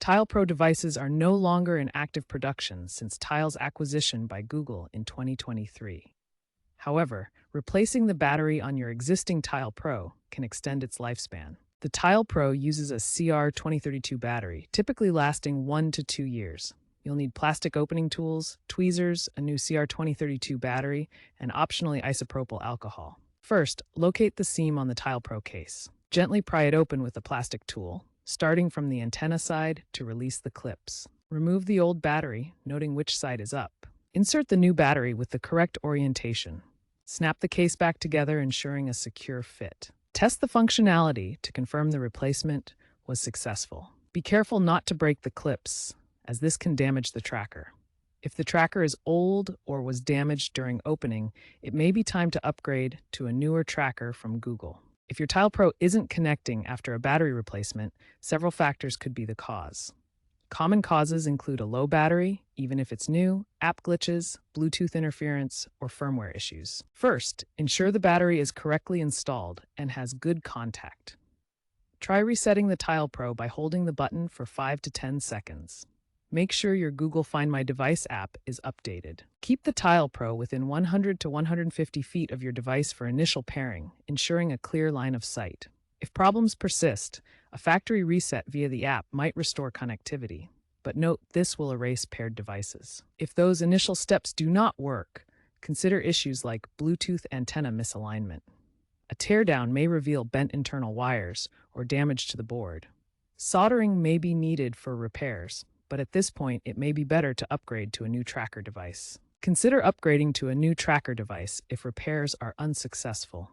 Tile Pro devices are no longer in active production since Tile's acquisition by Google in 2023. However, replacing the battery on your existing Tile Pro can extend its lifespan. The Tile Pro uses a CR2032 battery, typically lasting 1 to 2 years. You'll need plastic opening tools, tweezers, a new CR2032 battery, and optionally isopropyl alcohol. First, locate the seam on the Tile Pro case. Gently pry it open with a plastic tool, starting from the antenna side to release the clips. Remove the old battery, noting which side is up. Insert the new battery with the correct orientation. Snap the case back together, ensuring a secure fit. Test the functionality to confirm the replacement was successful. Be careful not to break the clips, as this can damage the tracker. If the tracker is old or was damaged during opening, it may be time to upgrade to a newer tracker from Google. If your Tile Pro isn't connecting after a battery replacement, several factors could be the cause. Common causes include a low battery, even if it's new, app glitches, Bluetooth interference, or firmware issues. First, ensure the battery is correctly installed and has good contact. Try resetting the Tile Pro by holding the button for 5 to 10 seconds. Make sure your Google Find My Device app is updated. Keep the Tile Pro within 100 to 150 feet of your device for initial pairing, ensuring a clear line of sight. If problems persist, a factory reset via the app might restore connectivity, but note this will erase paired devices. If those initial steps do not work, consider issues like Bluetooth antenna misalignment. A teardown may reveal bent internal wires or damage to the board. Soldering may be needed for repairs, but at this point, it may be better to upgrade to a new tracker device. Consider upgrading to a new tracker device if repairs are unsuccessful.